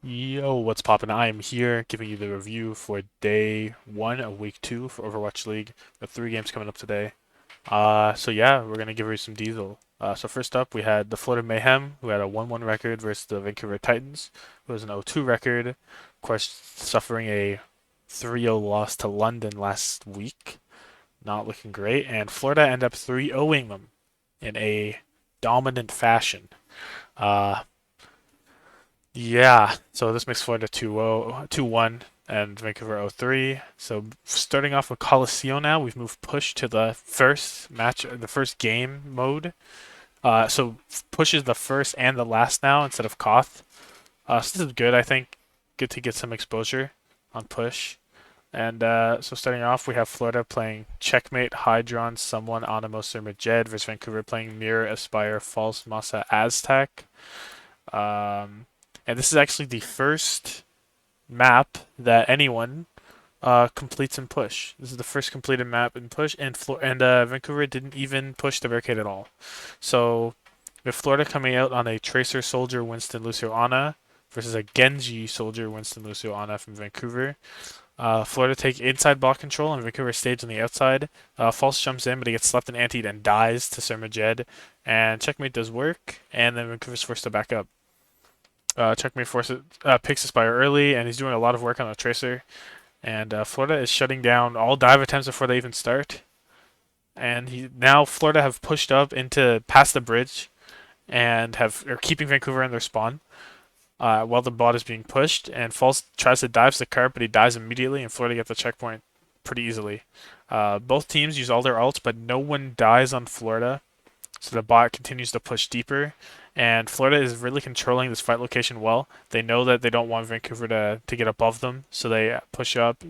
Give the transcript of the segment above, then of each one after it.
Yo, what's poppin'? I am here giving you the review for day one of week two for Overwatch League. The three games coming up today. So yeah, we're gonna give you some diesel. So first up, we had the Florida Mayhem, who had a 1-1 record versus the Vancouver Titans, who has an 0-2 record. Of course, suffering a 3-0 loss to London last week. Not looking great, and Florida end up 3-0ing them in a dominant fashion. Uh, Yeah, so this makes Florida 2-0, 2-1, and Vancouver 0-3. So starting off with Coliseum now, we've moved push to the first match, the first game mode. So push is the first and the last now instead of Koth. So this is good, I think. Good to get some exposure on push. And so starting off, we have Florida playing Checkmate, Hydron, Someone, Animo, Surma, Jed versus Vancouver playing Mirror, Aspire, False, Masa, Aztec. Um, and this is actually the first map that anyone completes in push. This is the first completed map in push, and Vancouver didn't even push the barricade at all. So with Florida coming out on a Tracer Soldier Winston Lucio Ana versus a Genji Soldier Winston Lucio Ana from Vancouver. Florida take inside ball control and Vancouver stage on the outside. False jumps in, but he gets slept and antied and dies to Sir Majed. And checkmate does work, and then Vancouver's forced to back up. Checkmate forces picks Aspire early, and he's doing a lot of work on the Tracer. And Florida is shutting down all dive attempts before they even start. And now Florida have pushed up into past the bridge and are keeping Vancouver in their spawn while the bot is being pushed. And False tries to dive the cart, but he dies immediately, and Florida gets the checkpoint pretty easily. Both teams use all their ults, but no one dies on Florida. So the bot continues to push deeper, and Florida is really controlling this fight location well. They know that they don't want Vancouver to get above them, so they push up,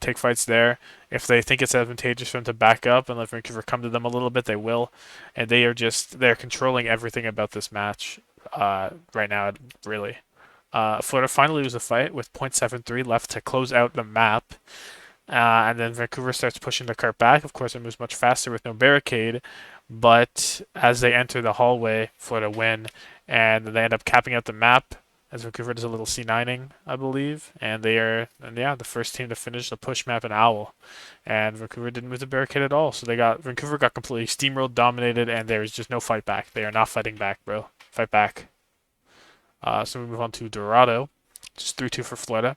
take fights there. If they think it's advantageous for them to back up and let Vancouver come to them a little bit, they will. And they're controlling everything about this match right now, really. Florida finally loses a fight with 0.73 left to close out the map. And then Vancouver starts pushing the cart back. Of course, it moves much faster with no barricade. But as they enter the hallway, Florida win. And they end up capping out the map as Vancouver does a little C9ing, I believe. And the first team to finish the push map in Owl. And Vancouver didn't move the barricade at all. So Vancouver got completely steamrolled, dominated, and there is just no fight back. They are not fighting back, bro. Fight back. So we move on to Dorado. Just 3-2 for Florida.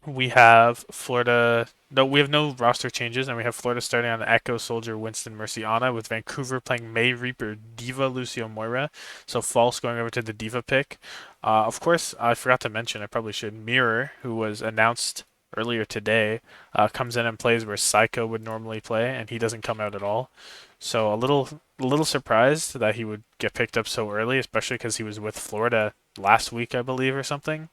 We have Florida. No, we have no roster changes, and we have Florida starting on Echo Soldier Winston Mercy Ana with Vancouver playing May Reaper Diva Lucio Moira. So False going over to the Diva pick. Of course, I forgot to mention. I probably should. Mirror, who was announced earlier today, comes in and plays where Psycho would normally play, and he doesn't come out at all. So a little surprised that he would get picked up so early, especially because he was with Florida last week, I believe, or something.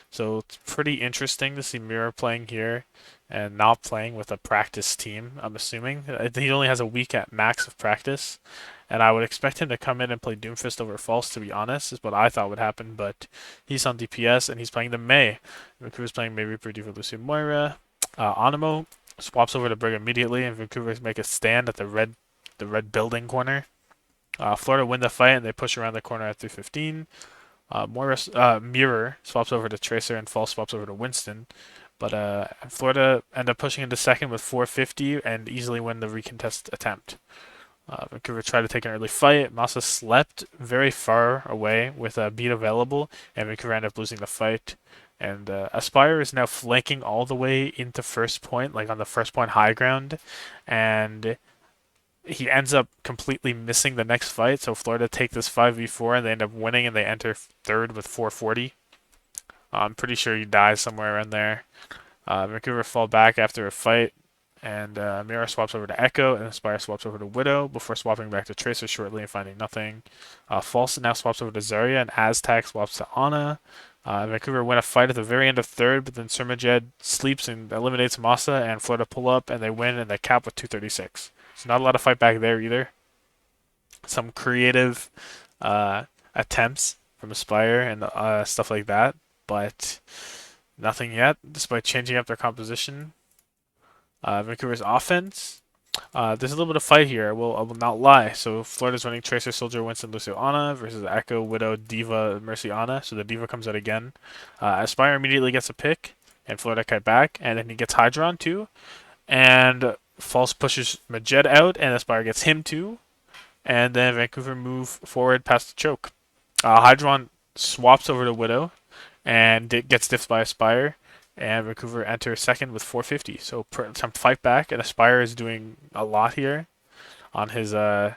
So it's pretty interesting to see Mira playing here and not playing with a practice team, I'm assuming. He only has a week at max of practice, and I would expect him to come in and play Doomfist over False, to be honest, is what I thought would happen, but he's on DPS and he's playing the May. Vancouver's playing May Reaper, Diva, Lucio, Moira. Animo swaps over to Brig immediately, and Vancouver make a stand at the red building corner. Florida win the fight and they push around the corner at 3:15. Mirror swaps over to Tracer and False swaps over to Winston. But Florida end up pushing into second with 450 and easily win the recontest attempt. Vancouver tried to take an early fight. Masa slept very far away with a beat available, and Vancouver ended up losing the fight. And Aspire is now flanking all the way into first point, like on the first point high ground, and he ends up completely missing the next fight. So Florida take this 5v4 and they end up winning and they enter third with 440. I'm pretty sure he dies somewhere around there. Vancouver fall back after a fight, and Mira swaps over to Echo, and Aspire swaps over to Widow before swapping back to Tracer shortly and finding nothing. False now swaps over to Zarya, and Aztec swaps to Ana. Vancouver win a fight at the very end of third, but then Surmajed sleeps and eliminates Masa, and Florida pull up, and they win, and they cap with 236. So not a lot of fight back there either. Some creative attempts from Aspire and stuff like that, but nothing yet, despite changing up their composition. Vancouver's offense. There's a little bit of fight here. I will not lie. So Florida's running Tracer, Soldier, Winston, Lucio, Ana versus Echo, Widow, Diva, Mercy, Ana. So the Diva comes out again. Aspire immediately gets a pick, and Florida kite back, and then he gets Hydron too. And False pushes Majed out, and Aspire gets him too. And then Vancouver move forward past the choke. Hydron swaps over to Widow, and it gets diffed by Aspire. And Vancouver enters second with 450. So some fight back, and Aspire is doing a lot here on his I'd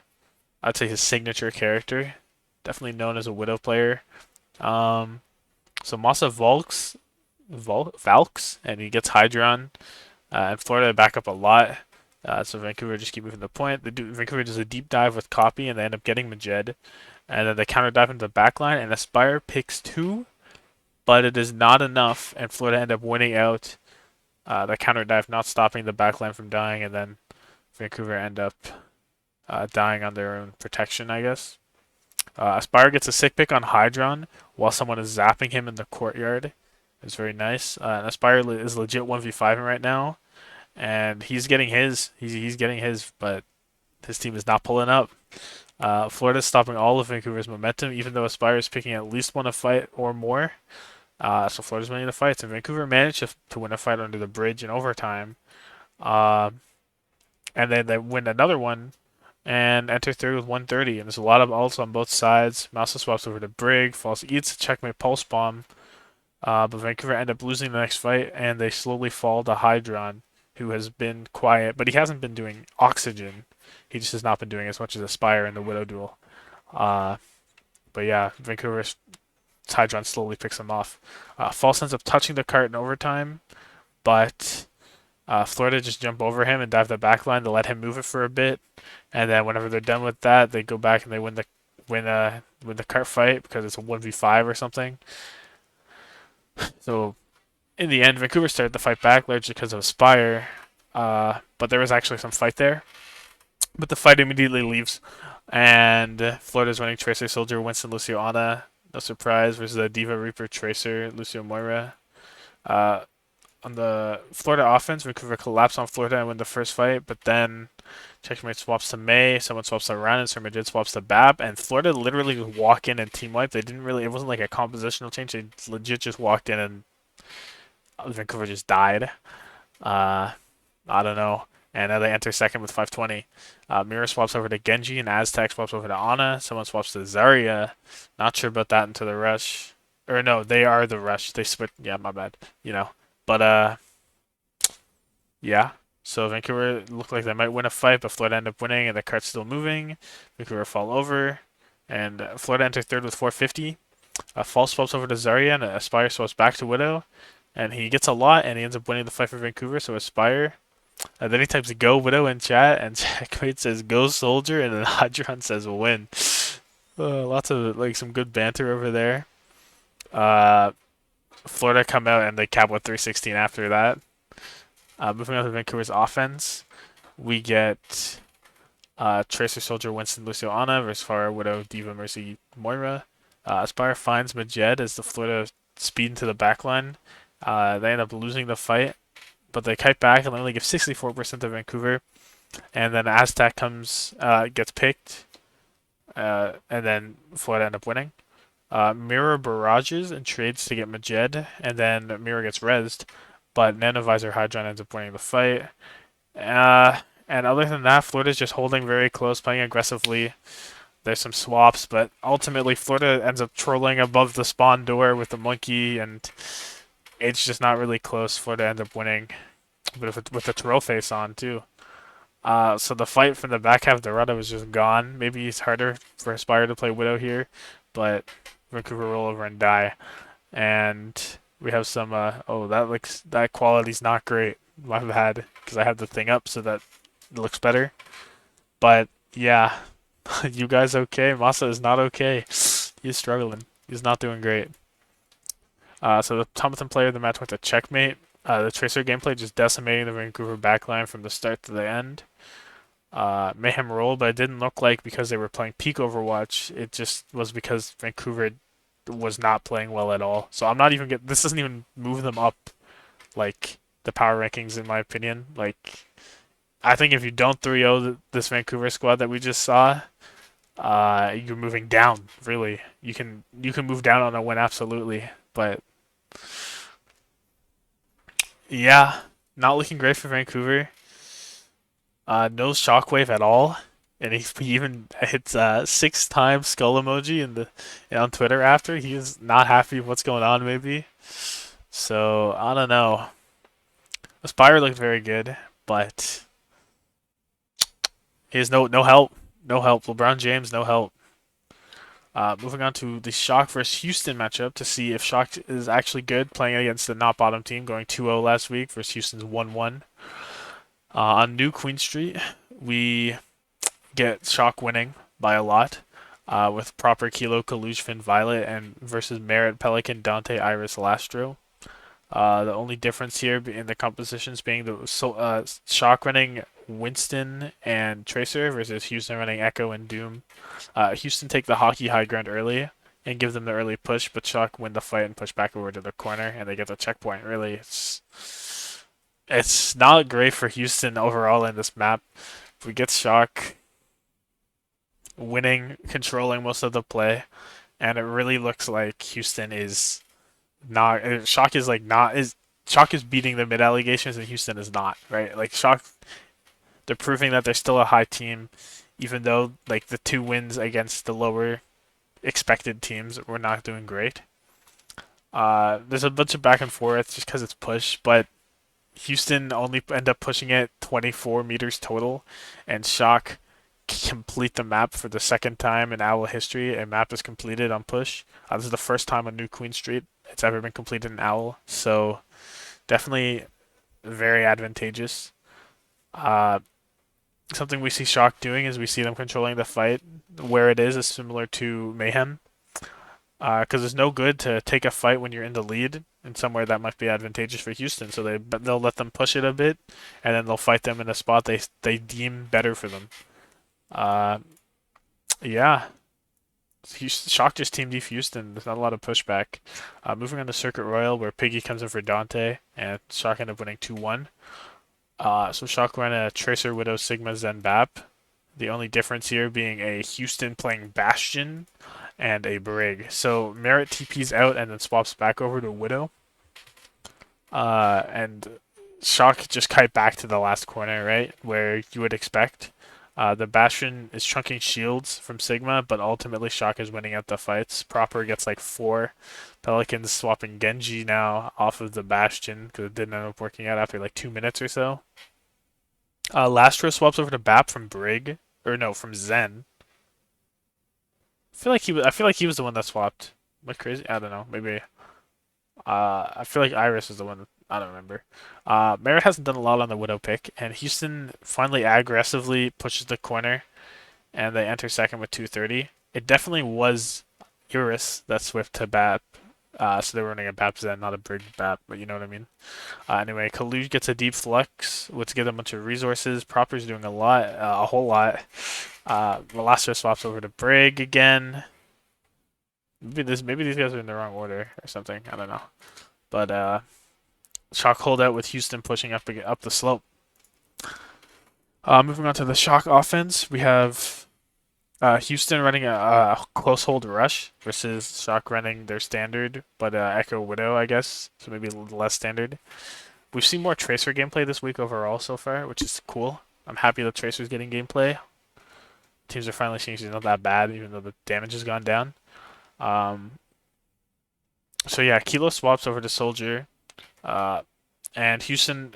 say his signature character, definitely known as a Widow player. Um, so Massa Valks, and he gets Hydron, and Florida back up a lot. So Vancouver just keep moving the point. Vancouver does a deep dive with Copy, and they end up getting Majed, and then they counter dive into the backline, and Aspire picks two, but it is not enough, and Florida end up winning out. The counter dive not stopping the backline from dying, and then Vancouver end up dying on their own protection, I guess. Aspire gets a sick pick on Hydron while someone is zapping him in the courtyard. It's very nice. And Aspire is legit 1v5 right now, and he's getting his. He's getting his, but his team is not pulling up. Florida's stopping all of Vancouver's momentum, even though Aspire is picking at least one a fight or more. So Florida's winning the fights, and Vancouver managed to win a fight under the bridge in overtime. Uh, and then they win another one and enter third with 130. And there's a lot of ults on both sides. Mousa swaps over to Brig. False eats a checkmate pulse bomb. But Vancouver end up losing the next fight, and they slowly fall to Hydron, who has been quiet, but he hasn't been doing Oxygen. He just has not been doing as much as Aspire in the Widow duel. Uh, but yeah, Vancouver's Hydron slowly picks him off. False ends up touching the cart in overtime, but Florida just jump over him and dive the backline to let him move it for a bit, and then whenever they're done with that, they go back and they win the cart fight because it's a 1v5 or something. So in the end, Vancouver started the fight back largely because of Aspire, but there was actually some fight there. But the fight immediately leaves, and Florida's running Tracer, Soldier, Winston, Lucio, Ana. No surprise versus a Diva, Reaper, Tracer, Lucio, Moira. Uh, on the Florida offense, Vancouver collapsed on Florida and win the first fight, but then Checkmate swaps to May, someone swaps to Ryan, and Sir Majid swaps to Bab, and Florida literally just walk in and team wipe. They didn't really, it wasn't like a compositional change, they legit just walked in and Vancouver just died. Uh, I don't know. And now they enter second with 520. Mira swaps over to Genji, and Aztec swaps over to Ana. Someone swaps to Zarya. Not sure about that into the rush. Or no, they are the rush. They switch. Yeah, my bad. You know. But yeah. So Vancouver looked like they might win a fight, but Florida ended up winning, and the cart's still moving. Vancouver fall over, and Florida entered third with 450. False swaps over to Zarya, and Aspire swaps back to Widow, and he gets a lot, and he ends up winning the fight for Vancouver. So Aspire. Then he types "Go Widow" in chat, and Checkmate says "Go Soldier," and then Hydron says "Win." Lots of like some good banter over there. Uh, Florida come out and they cap with 316 after that. Moving on to Vancouver's offense, we get Tracer, Soldier, Winston, Lucio, Ana versus Farah, Widow, Diva, Mercy, Moira. Aspire finds Majed as the Florida speed into the backline. They end up losing the fight, but they kite back and they only give 64% to Vancouver. And then Aztec gets picked, and then Florida end up winning. Mirror barrages and trades to get Majed, and then Mirror gets rezzed, but Nanovisor Hydron ends up winning the fight. And other than that, Florida's just holding very close, playing aggressively. There's some swaps, but ultimately Florida ends up trolling above the spawn door with the monkey, and it's just not really close. Florida ends up winning, but with the troll face on too. So the fight from the back half of the rudder was just gone. Maybe it's harder for Aspire to play Widow here, but Vancouver roll over and die. And we have some, oh, that quality's not great. My bad, because I have the thing up so that it looks better. But yeah, you guys okay? Masa is not okay. He's struggling. He's not doing great. So the Tommathan player of the match went to Checkmate. The Tracer gameplay just decimating the Vancouver backline from the start to the end. Mayhem rolled, but it didn't look like because they were playing peak Overwatch. It just was because Vancouver was not playing well at all. So I'm not even this doesn't even move them up like the power rankings in my opinion. Like I think if you don't 3-0 this Vancouver squad that we just saw, you're moving down. Really, you can move down on a win absolutely, but yeah, not looking great for Vancouver. No shockwave at all, and he even hits 6 times skull emoji on Twitter after. He's not happy with what's going on, maybe. So I don't know. Aspire looked very good, but he has no help, no help. LeBron James, no help. Moving on to the Shock versus Houston matchup to see if Shock is actually good playing against the not bottom team, going 2-0 last week versus Houston's 1-1. On New Queen Street, we get Shock winning by a lot with proper Kilo, Kalush, Finn, Violet, and versus Merit, Pelican, Dante, Iris, Lastro. The only difference here in the compositions being the Shock running Winston and Tracer versus Houston running Echo and Doom. Houston take the hockey high ground early and give them the early push, but Shock win the fight and push back over to the corner, and they get the checkpoint. Really, it's not great for Houston overall in this map. If we get Shock winning, controlling most of the play, and it really looks like Houston is not. Shock is like not is Shock is beating the mid allegations, and Houston is not, right? Like Shock, they're proving that they're still a high team, even though like the 2 wins against the lower expected teams were not doing great. There's a bunch of back and forth just because it's push, but Houston only end up pushing it 24 meters total, and Shock complete the map for the second time in Owl history. A map is completed on push. This is the first time on New Queen Street it's ever been completed in Owl, so definitely very advantageous. Uh, Something we see Shock doing is we see them controlling the fight where it is similar to Mayhem. Because it's no good to take a fight when you're in the lead in somewhere that might be advantageous for Houston. So they'll let them push it a bit, and then they'll fight them in a spot they deem better for them. Uh, yeah, Shock just team deep Houston. There's not a lot of pushback. Moving on to Circuit Royal, where Piggy comes in for Dante, and Shock end up winning 2-1. So Shock ran a Tracer, Widow, Sigma, Zen, Bap. The only difference here being a Houston playing Bastion and a Brig. So Merit TP's out and then swaps back over to Widow. And Shock just kite back to the last corner, right? Where you would expect. The Bastion is chunking shields from Sigma, but ultimately Shock is winning out the fights. Proper gets like 4. Pelicans swapping Genji now off of the Bastion because it didn't end up working out after like 2 minutes or so. Lastro swaps over to Bap from Brig, or no, from Zen. I feel like he was the one that swapped. Am I crazy? I don't know. Maybe. I feel like Iris is the one. I don't remember. Merritt hasn't done a lot on the Widow pick, and Houston finally aggressively pushes the corner, and they enter second with 230. It definitely was Iris that swift to Bap. So they were running a Bap Zen, not a Brig Bap, but you know what I mean. Anyway, Kaluj gets a deep flux, which gives a bunch of resources. Proper's doing a whole lot. Velasquez swaps over to Brig again. Maybe these guys are in the wrong order or something. I don't know. But Shock holdout with Houston pushing up the slope. Moving on to the Shock offense, we have Houston running a close hold rush versus Shock running their standard, but Echo Widow, I guess, so maybe a little less standard. We've seen more Tracer gameplay this week overall so far, which is cool. I'm happy the Tracer's getting gameplay. Teams are finally seeing she's not that bad, even though the damage has gone down. Um, so yeah, Kilo swaps over to Soldier, uh, and Houston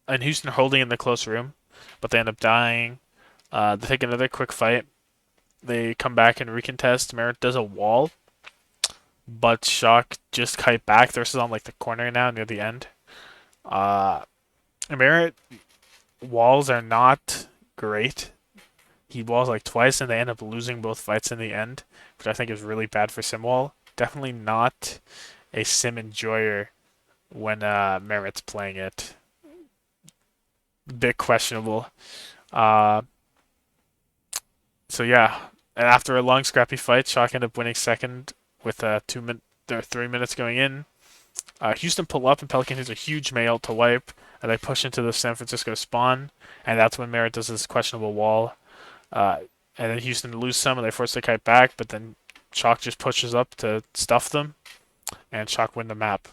holding in the close room, but they end up dying. They take another quick fight. They come back and recontest. Merritt does a wall, but Shock just kite back. Thirst is on like the corner now near the end. Uh, Merritt walls are not great. He walls like twice, and they end up losing both fights in the end, which I think is really bad for Simwall. Definitely not a sim enjoyer when Merritt's playing it. Bit questionable. Uh, so yeah, and after a long scrappy fight, Shock ended up winning second with 3 minutes going in. Houston pull up, and Pelican hits a huge mail to wipe, and they push into the San Francisco spawn, and that's when Merritt does this questionable wall. Uh, and then Houston lose some, and they force the kite back, but then Shock just pushes up to stuff them, and Shock win the map.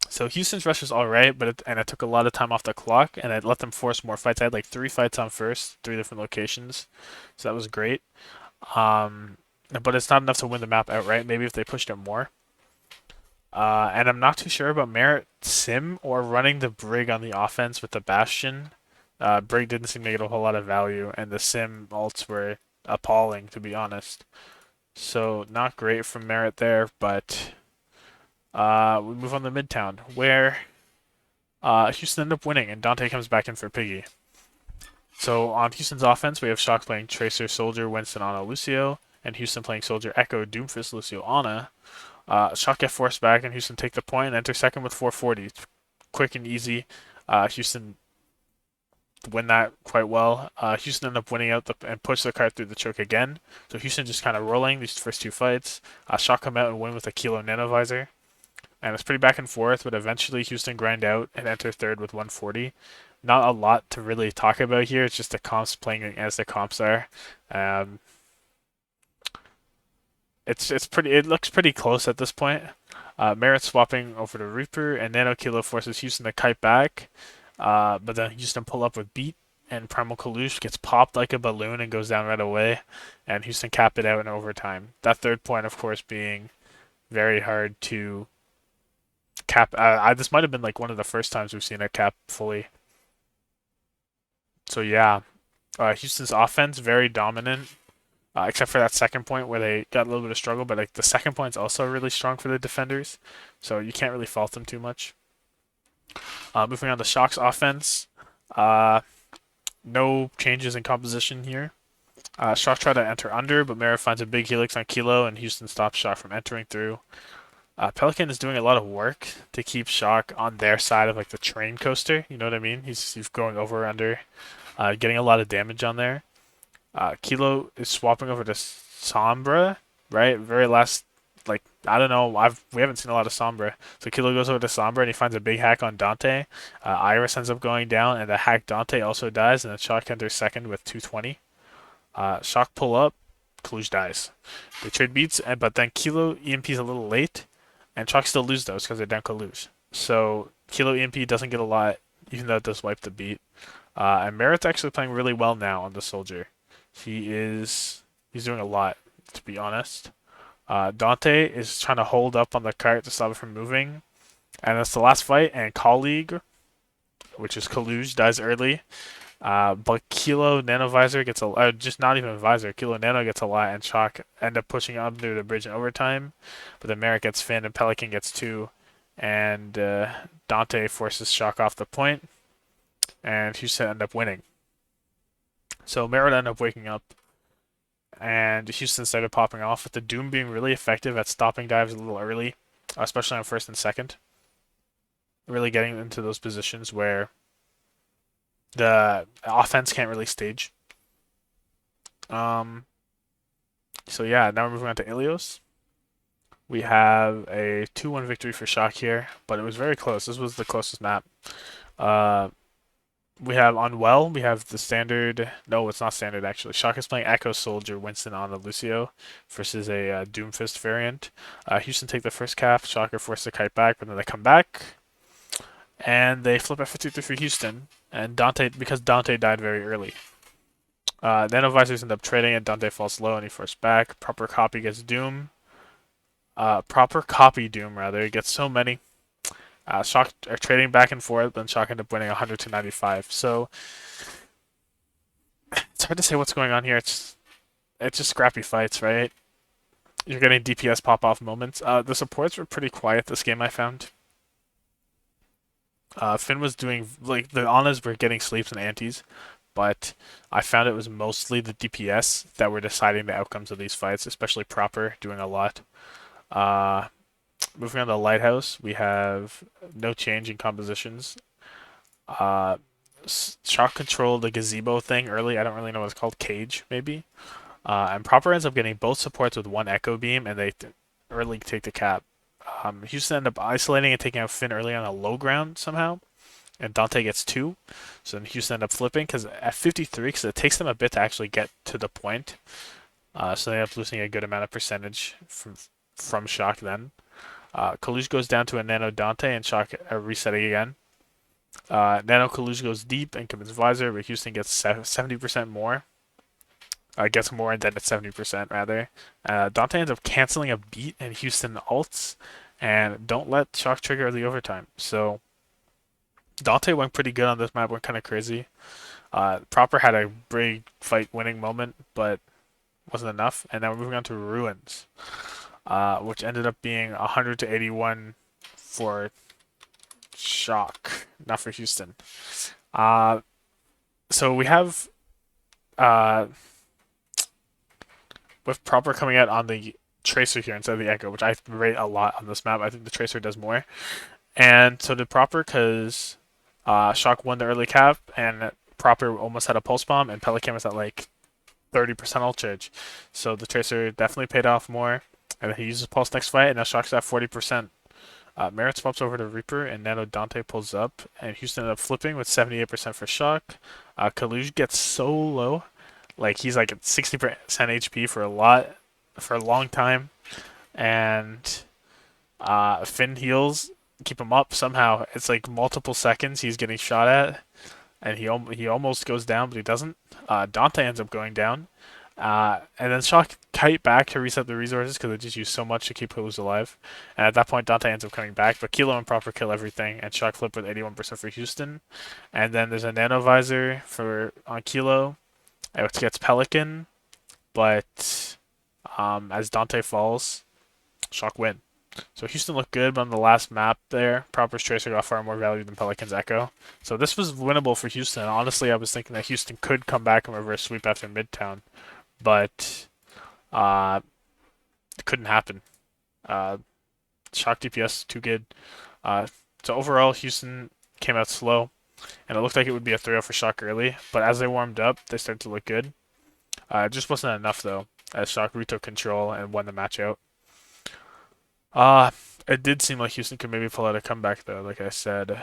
So Houston's rush was all right, it took a lot of time off the clock, and it let them force more fights. I had like 3 fights on first, 3 different locations, so that was great. Um, but it's not enough to win the map outright. Maybe if they pushed it more. And I'm not too sure about Merritt Sim or running the Brig on the offense with the Bastion. Brig didn't seem to get a whole lot of value, and the Sim ults were appalling, to be honest. So not great from Merritt there, but we move on to Midtown, where Houston ended up winning, and Dante comes back in for Piggy. So on Houston's offense, we have Shock playing Tracer, Soldier, Winston, Ana, Lucio, and Houston playing Soldier, Echo, Doomfist, Lucio, Ana. Shock get forced back, and Houston take the point and enter second with 440. Quick and easy. Houston win that quite well. Houston ended up winning out and push the card through the choke again. So Houston just kind of rolling these first 2 fights. Shock come out and win with a Kilo Nanovisor. And it's pretty back and forth, but eventually Houston grind out and enter third with 140. Not a lot to really talk about here. It's just the comps playing as the comps are. Um, it's pretty. It looks pretty close at this point. Merritt swapping over to Reaper, and Nano Kilo forces Houston to kite back. But then Houston pull up with Beat, and Primal Kalush gets popped like a balloon and goes down right away. And Houston cap it out in overtime. That third point, of course, being very hard to cap. This might have been like one of the first times we've seen a cap fully. So yeah, Houston's offense very dominant. Except for that second point where they got a little bit of struggle, but like the second point's also really strong for the defenders, so you can't really fault them too much. Moving on to Shock's offense, no changes in composition here. Shock tried to enter under, but Mara finds a big helix on Kilo, and Houston stops Shock from entering through. Pelican is doing a lot of work to keep Shock on their side of like the train coaster. You know what I mean? He's going over or under, getting a lot of damage on there. Kilo is swapping over to Sombra, right? Very last, like I don't know, we haven't seen a lot of Sombra. So Kilo goes over to Sombra and he finds a big hack on Dante. Iris ends up going down, and the hack Dante also dies, and then Shock enters second with 220. Shock pull up, Kalush dies. They trade beats, but then Kilo EMP's a little late, and Shock still lose those because they're down Kalush. So Kilo EMP doesn't get a lot, even though it does wipe the beat. And Merritt's actually playing really well now on the Soldier. He's doing a lot, to be honest. Dante is trying to hold up on the cart to stop it from moving. And that's the last fight, and Colleague, which is Kalush, dies early. But Kilo Nanovisor gets just not even Visor. Kilo Nano gets a lot, and Shock end up pushing under the bridge in overtime. But then Merritt gets Finn, and Pelican gets 2. And Dante forces Shock off the point. And Houston end up winning. So Merritt ended up waking up, and Houston started popping off, with the Doom being really effective at stopping dives a little early, especially on first and second. Really getting into those positions where the offense can't really stage. So yeah, now we're moving on to Ilios. We have a 2-1 victory for Shock here, but it was very close. This was the closest map. We have on well, we have the standard. No, it's not standard actually. Shock is playing Echo, Soldier, Winston, Ana, Lucio versus a Doomfist variant. Houston take the first cap. Shocker forced the kite back, but then they come back and they flip F53 for Houston. And Dante, because Dante died very early. Nanovisors end up trading, and Dante falls low and he forced back. Proper copy gets Doom. Proper copy Doom rather. He gets so many. Shock are trading back and forth, but Shock ended up winning 100 to 95. So it's hard to say what's going on here. It's just scrappy fights, right? You're getting DPS pop off moments. The supports were pretty quiet this game, I found. Finn was doing like the Anas were getting sleeps and antis, but I found it was mostly the DPS that were deciding the outcomes of these fights, especially Proper doing a lot. Moving on to Lighthouse, we have no change in compositions. Shock controlled the gazebo thing early. I don't really know what it's called. Cage, maybe. And Proper ends up getting both supports with 1 Echo Beam, and they early take the cap. Houston end up isolating and taking out Finn early on a low ground somehow, and Dante gets two. So then Houston end up flipping because at 53, because it takes them a bit to actually get to the point. So they end up losing a good amount of percentage from Shock then. Kalush goes down to a Nano Dante and Shock resetting again. Nano Kalush goes deep and commits Visor, but Houston gets 70% more. Gets more and then it's 70% rather. Dante ends up canceling a beat and Houston ults and don't let Shock trigger the overtime. So Dante went pretty good on this map, went kind of crazy. Proper had a big fight winning moment, but wasn't enough. And now we're moving on to Ruins, which ended up being 100 to 81 for Shock, not for Houston. So we have with Proper coming out on the Tracer here instead of the Echo, which I rate a lot on this map. I think the Tracer does more. And so did Proper because Shock won the early cap, and Proper almost had a pulse bomb, and Pelican was at like 30% ult charge. So the Tracer definitely paid off more. And then he uses Pulse next fight, and now Shock's at 40%. Merit swaps over to Reaper, and Nano Dante pulls up, and Houston ended up flipping with 78% for Shock. Kaluj gets so low, like he's like at 60% HP for a long time, and Finn heals, keep him up somehow. It's like multiple seconds he's getting shot at, and he almost goes down, but he doesn't. Dante ends up going down, and then Shock kite back to reset the resources because they just use so much to keep Kalu's alive. And at that point, Dante ends up coming back, but Kilo and Proper kill everything, and Shock flip with 81% for Houston. And then there's a Nano Visor on Kilo, which gets Pelican, but as Dante falls, Shock win. So Houston looked good, but on the last map there, Proper's Tracer got far more value than Pelican's Echo. So this was winnable for Houston. Honestly, I was thinking that Houston could come back and reverse sweep after Midtown, but it couldn't happen. Shock DPS too good. So overall, Houston came out slow, and it looked like it would be a 3-0 for Shock early, but as they warmed up, they started to look good. It just wasn't enough, though, as Shock retook control and won the match out. It did seem like Houston could maybe pull out a comeback, though, like I said.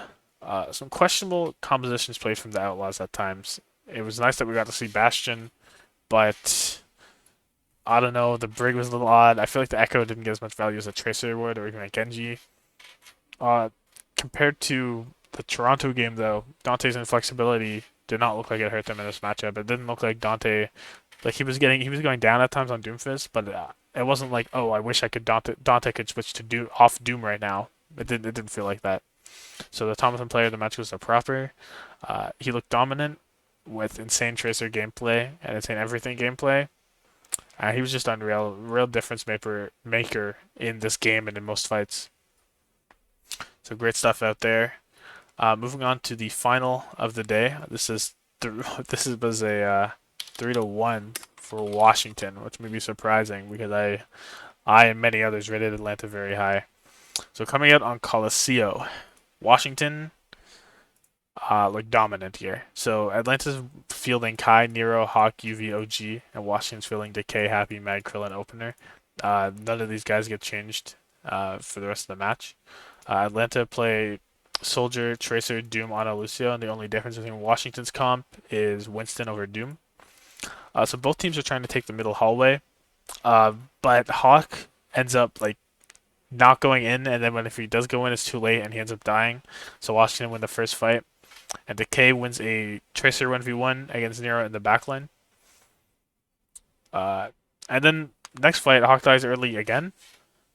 Some questionable compositions played from the Outlaws at times. It was nice that we got to see Bastion, but I don't know, the Brig was a little odd. I feel like the Echo didn't get as much value as a Tracer would, or even a Genji. Compared to the Toronto game, though, Dante's inflexibility did not look like it hurt them in this matchup. It didn't look like Dante, like he was going down at times on Doomfist, but it wasn't like, oh, I wish I could Dante could switch to off Doom right now. It didn't feel like that. So the Tommathan player of the match was a Proper. He looked dominant with insane Tracer gameplay and insane everything gameplay. He was just unreal, real difference maker in this game and in most fights. So great stuff out there. Moving on to the final of the day. This was a 3-1 for Washington, which may be surprising because I and many others rated Atlanta very high. So coming out on Coliseum, Washington looked dominant here. So Atlanta's fielding Kai, Nero, Hawk, UV, OG, and Washington's fielding Decay, Happy, Mad, Krill, and Opener. None of these guys get changed for the rest of the match. Atlanta play Soldier, Tracer, Doom, Ana Lucio, and the only difference between Washington's comp is Winston over Doom. So both teams are trying to take the middle hallway, but Hawk ends up like not going in, and then if he does go in, it's too late, and he ends up dying. So Washington win the first fight, and Decay wins a Tracer 1v1 against Nero in the backline. And then next fight, Hawk dies early again,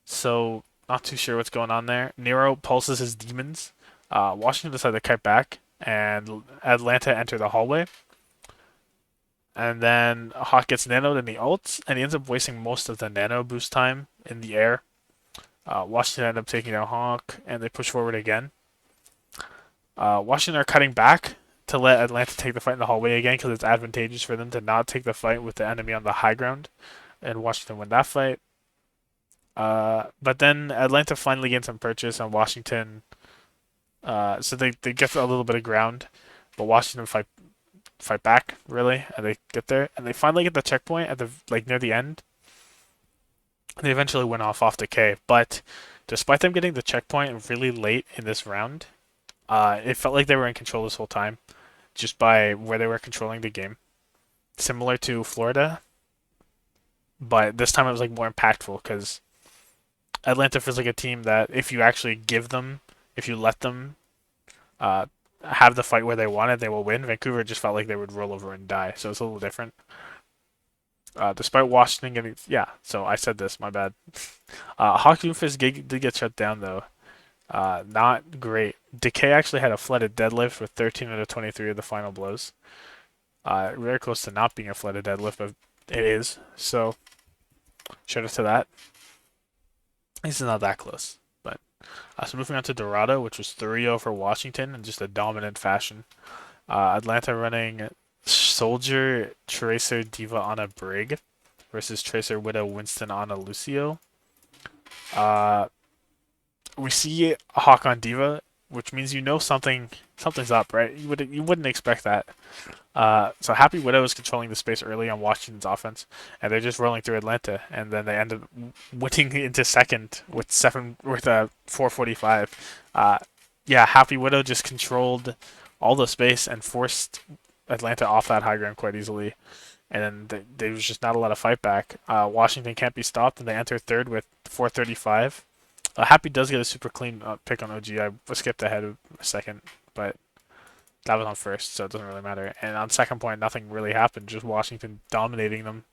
so not too sure what's going on there. Nero pulses his demons. Washington decided to kite back, and Atlanta enter the hallway. And then Hawk gets nanoed in the ults, and he ends up wasting most of the nano boost time in the air. Washington end up taking down Hawk, and they push forward again. Washington are cutting back to let Atlanta take the fight in the hallway again because it's advantageous for them to not take the fight with the enemy on the high ground, and Washington win that fight. But then Atlanta finally gains some purchase on Washington, so they get a little bit of ground, but Washington fight back really, and they get there, and they finally get the checkpoint at the near the end. They eventually win off Decay, but Despite them getting the checkpoint really late in this round, it felt like they were in control this whole time, just by where they were controlling the game. Similar to Florida, but this time it was like more impactful because Atlanta feels like a team that if you actually give them, if you let them uh, have the fight where they want it, they will win. Vancouver just felt like they would roll over and die, so it's a little different. Despite Washington getting, yeah, so I said this, my bad. Hawk Doomfist did get shut down though. Not great. Decay actually had a flooded deadlift with 13 out of 23 of the final blows. Very close to not being a flooded deadlift, but it is. So, shout out to that. This is not that close. But so moving on to Dorado, which was 3-0 for Washington in just a dominant fashion. Atlanta running Soldier, Tracer, Diva, Ana, Brig versus Tracer, Widow, Winston, Ana, Lucio. We see Hawk on Diva, which means you know something's up, right? You wouldn't expect that. So Happy Widow is controlling the space early on Washington's offense, and they're just rolling through Atlanta, and then they end up winning into second with 4:45. Yeah, Happy Widow just controlled all the space and forced Atlanta off that high ground quite easily, and then there was just not a lot of fight back. Washington can't be stopped, and they enter third with 4:35. Happy does get a super clean pick on OG. I skipped ahead a second, but that was on first, so it doesn't really matter. And on second point, nothing really happened. Just Washington dominating them.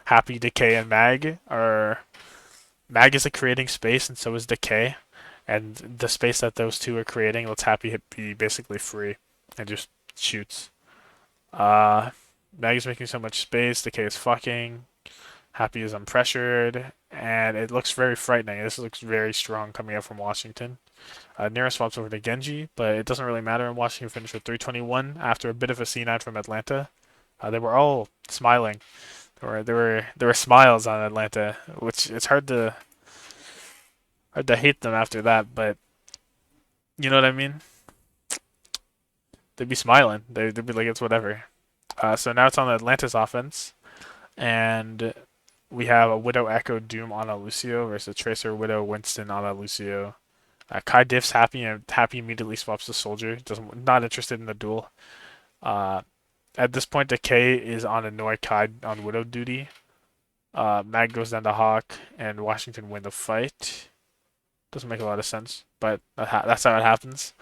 Happy, Decay, and Mag is creating space, and so is Decay. And the space that those two are creating lets Happy be basically free and just shoots. Mag is making so much space. Decay is fucking. Happy is unpressured, and it looks very frightening. This looks very strong coming out from Washington. Nero swaps over to Genji, but it doesn't really matter. And Washington finished with 321 after a bit of a C9 from Atlanta. They were all smiling. There were smiles on Atlanta, which it's hard to hate them after that. But you know what I mean? They'd be smiling. They'd be like it's whatever. So now it's on Atlanta's offense, and we have a Widow Echo Doom on a Lucio versus Tracer Widow Winston on a Lucio. Kai diffs Happy, and Happy immediately swaps to Soldier. Not interested in the duel. At this point, Decay is on Annoy Kai on Widow duty. Mag goes down to Hawk, and Washington win the fight. Doesn't make a lot of sense, but that's how it happens.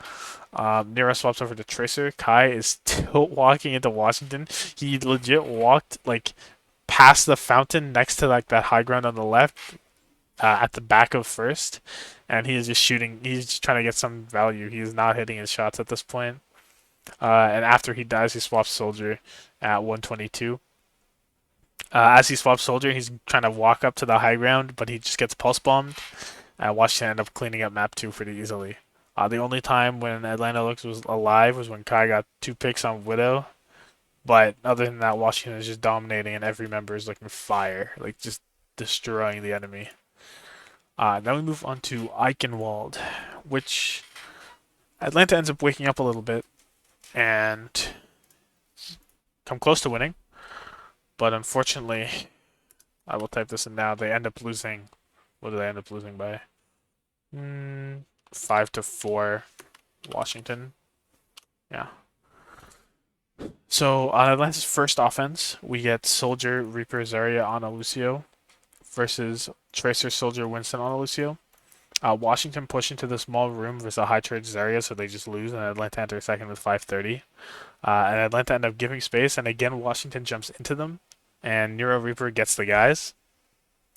Nero swaps over to Tracer. Kai is still walking into Washington. He legit walked like past the fountain next to like that high ground on the left, at the back of first, and he is just shooting. He's just trying to get some value. He is not hitting his shots at this point. And after he dies, he swaps Soldier at 122. As he swaps Soldier, he's trying to walk up to the high ground, but he just gets pulse bombed. Washington end up cleaning up map 2 pretty easily. The only time when Atlanta looks was alive was when Kai got 2 picks on Widow. But other than that, Washington is just dominating, and every member is looking fire, like just destroying the enemy. Then we move on to Eichenwald, which Atlanta ends up waking up a little bit and come close to winning. But unfortunately, I will type this in now. They end up losing. What did they end up losing by? 5-4, Washington. Yeah. So on Atlanta's first offense, we get Soldier, Reaper, Zarya, Ana, Lucio versus Tracer, Soldier, Winston, Ana, Lucio. Washington push into the small room versus a high charge Zarya, so they just lose, and Atlanta enter second with 5:30. And Atlanta end up giving space, and again Washington jumps into them, and Nero Reaper gets the guys,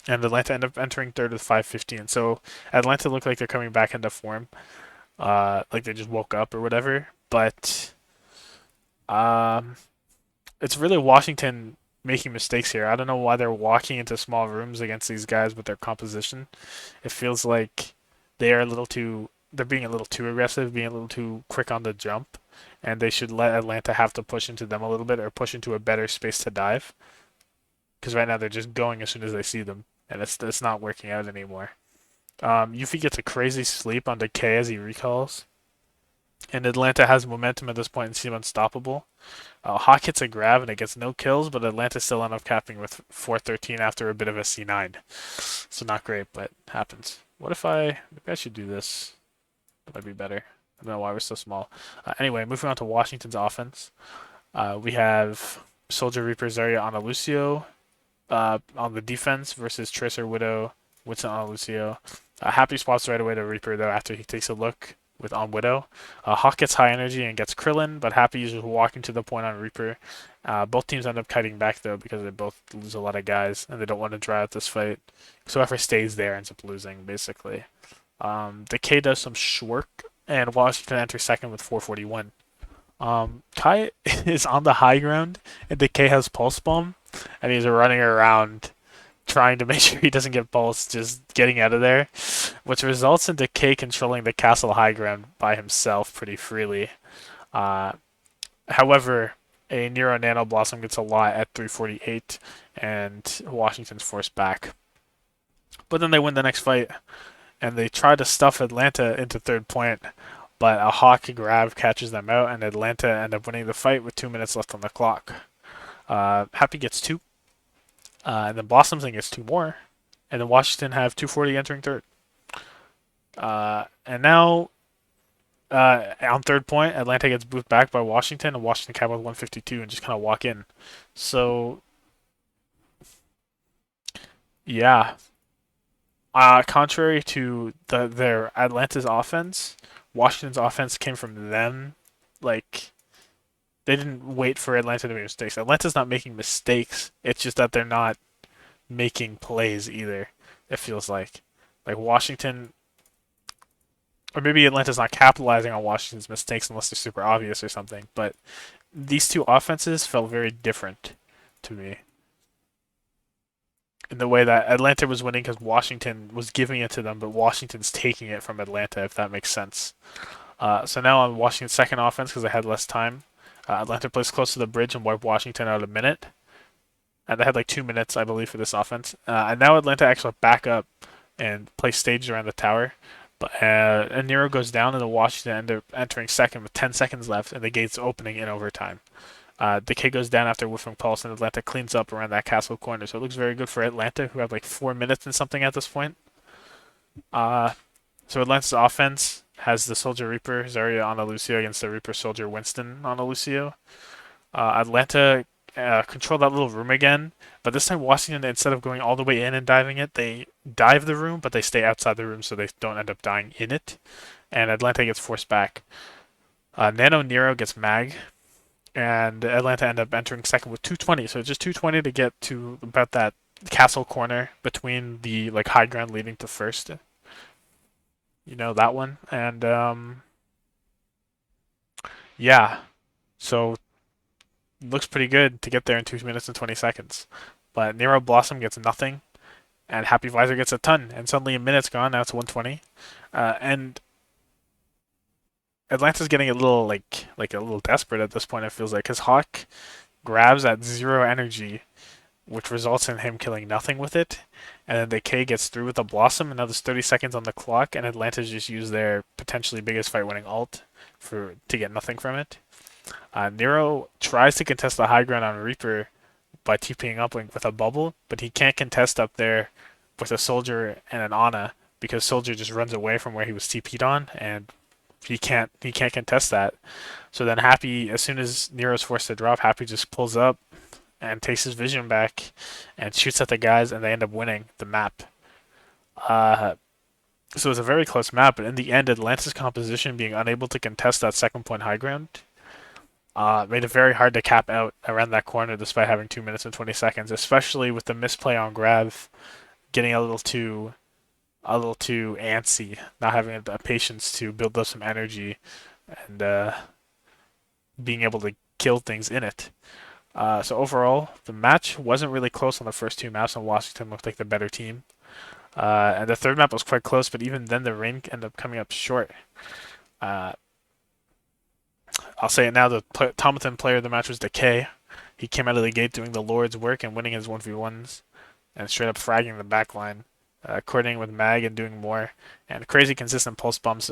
and Atlanta end up entering third with 5:15. So Atlanta look like they're coming back into form, like they just woke up or whatever. But it's really Washington making mistakes here. I don't know why they're walking into small rooms against these guys with their composition. It feels like they're being a little too aggressive, being a little too quick on the jump, and they should let Atlanta have to push into them a little bit or push into a better space to dive. Because right now they're just going as soon as they see them, and it's not working out anymore. Yuffie gets a crazy sleep on Decay as he recalls, and Atlanta has momentum at this point and seem unstoppable. Hawk hits a grab and it gets no kills, but Atlanta still end up capping with 413 after a bit of a C9. So not great, but happens. What if maybe I should do this. That might be better. I don't know why we're so small. Anyway, moving on to Washington's offense. We have Soldier Reaper Zarya Ana Lucio on the defense versus Tracer Widow Winston Ana Lucio. Happy swaps right away to Reaper though after he takes a look with on Widow. Hawk gets high energy and gets Krillin, but Happy uses walking to the point on Reaper. Both teams end up kiting back though because they both lose a lot of guys and they don't want to dry out this fight. So whoever stays there ends up losing basically. Decay does some Schwerk and Washington enters second with 441. Kai is on the high ground and Decay has Pulse Bomb and he's running around trying to make sure he doesn't get pulsed, just getting out of there, which results in Decay controlling the castle high ground by himself pretty freely. Uh, However, a Nero Nano Blossom gets a lot at 348, and Washington's forced back. But then they win the next fight, and they try to stuff Atlanta into third point, but a Hawk grab catches them out, and Atlanta end up winning the fight with 2 minutes left on the clock. Happy gets two, and then Blossoms and gets two more, and then Washington have 240 entering third. And now on third point, Atlanta gets booped back by Washington, and Washington cap with 152 and just kind of walk in. So yeah, contrary to their Atlanta's offense, Washington's offense came from them. Like they didn't wait for Atlanta to make mistakes. Atlanta's not making mistakes. It's just that they're not making plays either. It feels like Washington, or maybe Atlanta's not capitalizing on Washington's mistakes unless they're super obvious or something. But these two offenses felt very different to me in the way that Atlanta was winning because Washington was giving it to them, but Washington's taking it from Atlanta, if that makes sense. So now on Washington's second offense, because they had less time, Atlanta plays close to the bridge and wiped Washington out a minute. And they had like 2 minutes, I believe, for this offense. And now Atlanta actually back up and play staged around the tower. But and Nero goes down, and the Washington end up entering second with 10 seconds left, and the gates opening in overtime. Decay goes down after whiffing pulse, and Atlanta cleans up around that castle corner. So it looks very good for Atlanta, who have like 4 minutes and something at this point. Uh, so Atlanta's offense has the Soldier Reaper Zarya Ana Lucio against the Reaper Soldier Winston Ana Lucio. Atlanta control that little room again, but this time Washington, instead of going all the way in and diving it, they dive the room, but they stay outside the room so they don't end up dying in it. And Atlanta gets forced back. Nano Nero gets mag, and Atlanta end up entering second with 220. So just 220 to get to about that castle corner between the like high ground leading to first. You know that one, and yeah. So looks pretty good to get there in 2 minutes and 20 seconds. But Nero Blossom gets nothing, and Happy Visor gets a ton, and suddenly a minute's gone. Now it's 120, and Atlanta's getting a little like a little desperate at this point. It feels like because Hawk grabs at zero energy, which results in him killing nothing with it, and then the K gets through with a Blossom, and now there's 30 seconds on the clock, and Atlanta's just used their potentially biggest fight-winning ult to get nothing from it. Nero tries to contest the high ground on Reaper by TPing up with a bubble, but he can't contest up there with a Soldier and an Ana because Soldier just runs away from where he was TP'd on, and he can't contest that. So then Happy, as soon as Nero's forced to drop, Happy just pulls up and takes his vision back and shoots at the guys, and they end up winning the map. Uh, so it's a very close map, but in the end, Atlanta's composition being unable to contest that second point high ground made it very hard to cap out around that corner despite having 2 minutes and 20 seconds, especially with the misplay on Grav getting a little too antsy, not having the patience to build up some energy and being able to kill things in it. So overall, the match wasn't really close on the first two maps, and Washington looked like the better team. And the third map was quite close, but even then the rank ended up coming up short. Uh, I'll say it now, the Tommathan player of the match was Decay. He came out of the gate doing the Lord's work and winning his 1v1s and straight up fragging the backline, coordinating with Mag and doing more, and crazy consistent pulse bumps.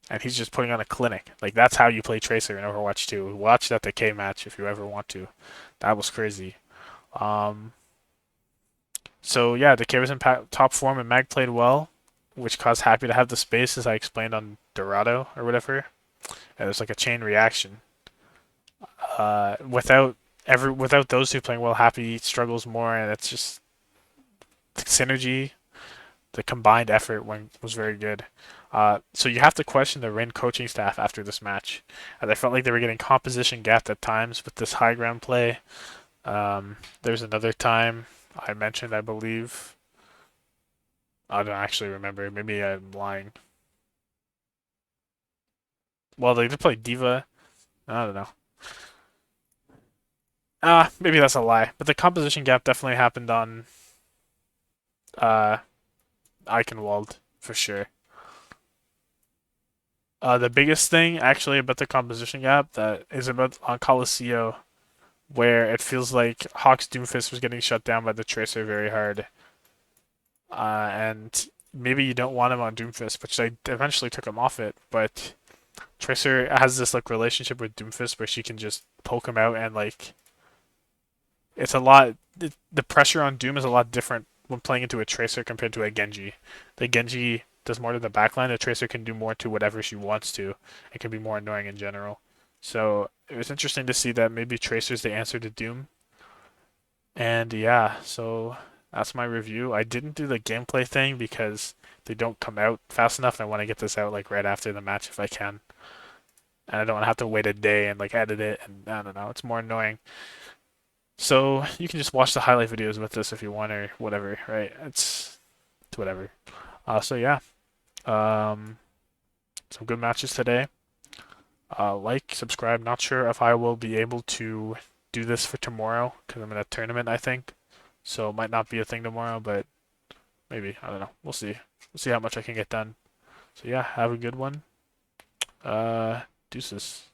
And he's just putting on a clinic. Like, that's how you play Tracer in Overwatch 2. Watch that Decay match if you ever want to. That was crazy. So yeah, Decay was in top form and Mag played well. which caused Happy to have the space, as I explained on Dorado or whatever. And it's like a chain reaction. Without those two playing well, Happy struggles more, and it's just the synergy, the combined effort was very good. So you have to question the Rin coaching staff after this match, as I felt like they were getting composition gapped at times with this high ground play. There's another time I mentioned, I believe. I don't actually remember. Maybe I'm lying. Well, they did play Diva. I don't know. Maybe that's a lie. But the composition gap definitely happened on uh Eichenwald for sure. The biggest thing actually about the composition gap that is about on Coliseum, where it feels like Hawk's Doomfist was getting shut down by the Tracer very hard. And maybe you don't want him on Doomfist, which I eventually took him off it, but Tracer has this like relationship with Doomfist where she can just poke him out, and like it's a lot. The pressure on Doom is a lot different when playing into a Tracer compared to a Genji. The Genji does more to the backline. The Tracer can do more to whatever she wants to. It can be more annoying in general. So it was interesting to see that maybe Tracer's the answer to Doom. And yeah, so that's my review. I didn't do the gameplay thing because they don't come out fast enough. I want to get this out like right after the match if I can. And I don't want to have to wait a day and like edit it, and I don't know, it's more annoying. So you can just watch the highlight videos with this if you want or whatever, right? It's whatever. So yeah, um, some good matches today. Like, subscribe. Not sure if I will be able to do this for tomorrow because I'm in a tournament, I think. So it might not be a thing tomorrow, but maybe. I don't know. We'll see. We'll see how much I can get done. So yeah, have a good one. Deuces.